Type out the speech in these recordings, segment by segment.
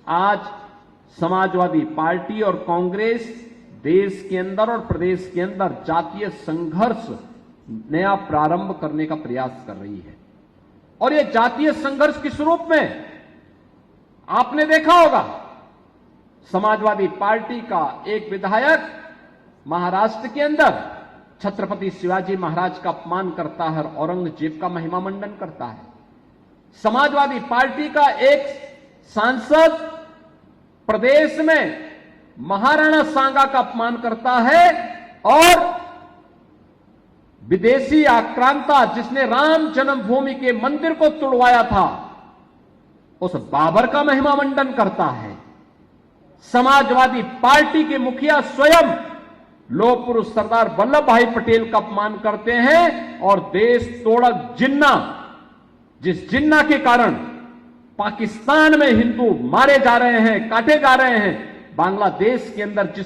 आज समाजवादी पार्टी और कांग्रेस देश के अंदर और प्रदेश के अंदर जातीय संघर्ष नया प्रारंभ करने का प्रयास कर रही है। और यह जातीय संघर्ष किस रूप में? आपने देखा होगा, समाजवादी पार्टी का एक विधायक महाराष्ट्र के अंदर छत्रपति शिवाजी महाराज का अपमान करता है और औरंगजेब का महिमा मंडन करता है। समाजवादी पार्टी का एक सांसद प्रदेश में महाराणा सांगा का अपमान करता है और विदेशी आक्रांता जिसने राम जन्मभूमि के मंदिर को तुड़वाया था उस बाबर का महिमा मंडन करता है। समाजवादी पार्टी के मुखिया स्वयं लौह पुरुष सरदार वल्लभ भाई पटेल का अपमान करते हैं और देश तोड़क जिन्ना, जिस जिन्ना के कारण पाकिस्तान में हिंदू मारे जा रहे हैं, काटे जा रहे हैं, बांग्लादेश के अंदर जिस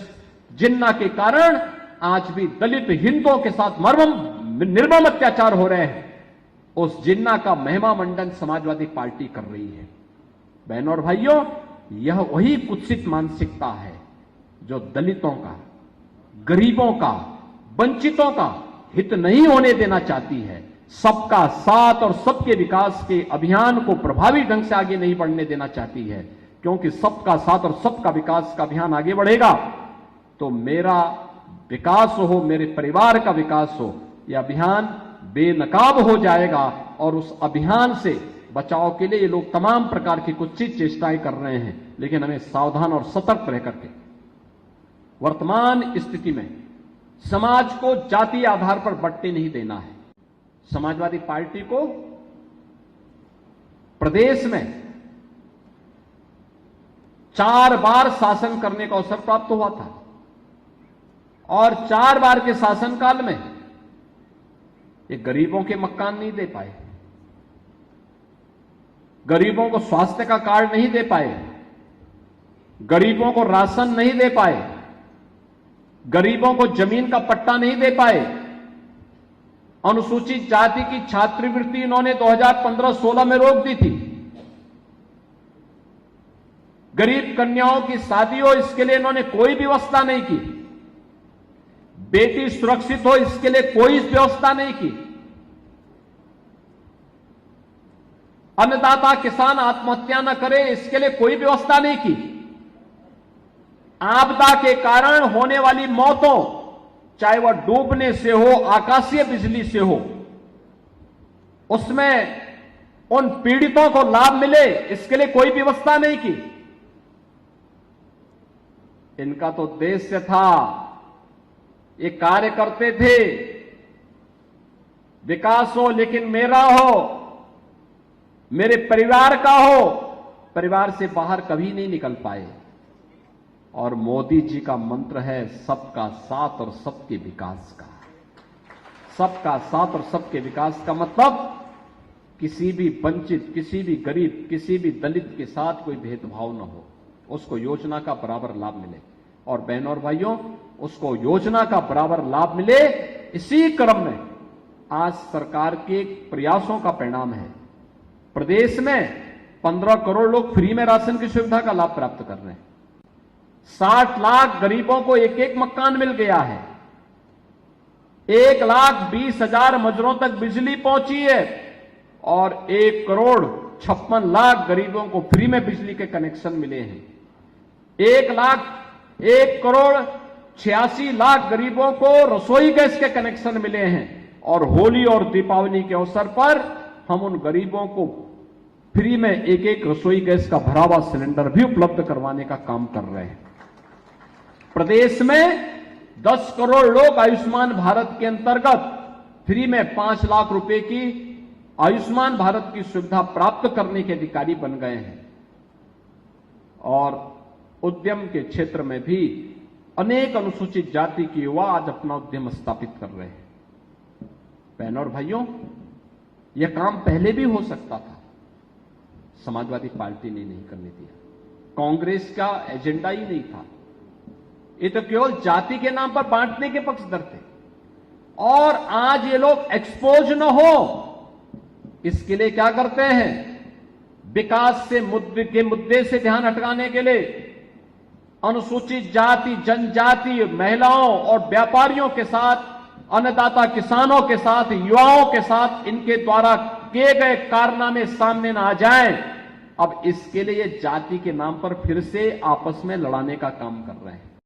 जिन्ना के कारण आज भी दलित हिंदुओं के साथ निर्मम अत्याचार हो रहे हैं, उस जिन्ना का महिमा मंडन समाजवादी पार्टी कर रही है। बहनों और भाइयों, यह वही कुत्सित मानसिकता है जो दलितों का, गरीबों का, वंचितों का हित नहीं होने देना चाहती है। सबका साथ और सबके विकास के अभियान को प्रभावी ढंग से आगे नहीं बढ़ने देना चाहती है, क्योंकि सबका साथ और सबका विकास का अभियान आगे बढ़ेगा तो मेरा विकास हो, मेरे परिवार का विकास हो, यह अभियान बेनकाब हो जाएगा। और उस अभियान से बचाव के लिए ये लोग तमाम प्रकार की कुत्सित चेष्टाएं कर रहे हैं, लेकिन हमें सावधान और सतर्क रह करके वर्तमान स्थिति में समाज को जातीय आधार पर बंटने नहीं देना है। समाजवादी पार्टी को प्रदेश में 4 बार शासन करने का अवसर प्राप्त हुआ था और 4 बार के शासनकाल में ये गरीबों के मकान नहीं दे पाए, गरीबों को स्वास्थ्य का कार्ड नहीं दे पाए, गरीबों को राशन नहीं दे पाए, गरीबों को जमीन का पट्टा नहीं दे पाए, अनुसूचित जाति की छात्रवृत्ति इन्होंने 2015-16 में रोक दी थी, गरीब कन्याओं की शादी हो इसके लिए इन्होंने कोई व्यवस्था नहीं की, बेटी सुरक्षित हो इसके लिए कोई व्यवस्था नहीं की, अन्नदाता किसान आत्महत्या न करे इसके लिए कोई व्यवस्था नहीं की। आपदा के कारण होने वाली मौतों, चाहे वह डूबने से हो, आकाशीय बिजली से हो, उसमें उन पीड़ितों को लाभ मिले इसके लिए कोई व्यवस्था नहीं की। इनका तो उद्देश्य था, ये कार्य करते थे विकास हो लेकिन मेरा हो, मेरे परिवार का हो, परिवार से बाहर कभी नहीं निकल पाए। और मोदी जी का मंत्र है सबका साथ और सबके विकास का। सबका साथ और सबके विकास का मतलब किसी भी वंचित, किसी भी गरीब, किसी भी दलित के साथ कोई भेदभाव न हो, उसको योजना का बराबर लाभ मिले। और बहनों और भाइयों, उसको योजना का बराबर लाभ मिले, इसी क्रम में आज सरकार के प्रयासों का परिणाम है प्रदेश में 15 करोड़ लोग फ्री में राशन की सुविधा का लाभ प्राप्त कर रहे हैं। 60 लाख गरीबों को एक एक मकान मिल गया है। 1,20,000 मजरों तक बिजली पहुंची है और 1,56,00,000 गरीबों को फ्री में बिजली के कनेक्शन मिले हैं। 1,86,00,000 गरीबों को रसोई गैस के कनेक्शन मिले हैं। और होली और दीपावली के अवसर पर हम उन गरीबों को फ्री में एक एक रसोई गैस का भरा हुआ सिलेंडर भी उपलब्ध करवाने का काम कर रहे हैं। प्रदेश में 10 करोड़ लोग आयुष्मान भारत के अंतर्गत फ्री में 5 लाख रुपए की आयुष्मान भारत की सुविधा प्राप्त करने के अधिकारी बन गए हैं। और उद्यम के क्षेत्र में भी अनेक अनुसूचित जाति के युवा आज अपना उद्यम स्थापित कर रहे हैं। बहनों और भाइयों, यह काम पहले भी हो सकता था, समाजवादी पार्टी ने नहीं करने दिया। कांग्रेस का एजेंडा ही नहीं था, ये तो केवल जाति के नाम पर बांटने के पक्षधर थे। और आज ये लोग एक्सपोज न हो इसके लिए क्या करते हैं, विकास से मुद्दे से ध्यान हटकाने के लिए अनुसूचित जाति, जनजाति, महिलाओं और व्यापारियों के साथ, अन्नदाता किसानों के साथ, युवाओं के साथ इनके द्वारा किए गए कारनामे सामने न आ जाएं। अब इसके लिए जाति के नाम पर फिर से आपस में लड़ाने का काम कर रहे हैं।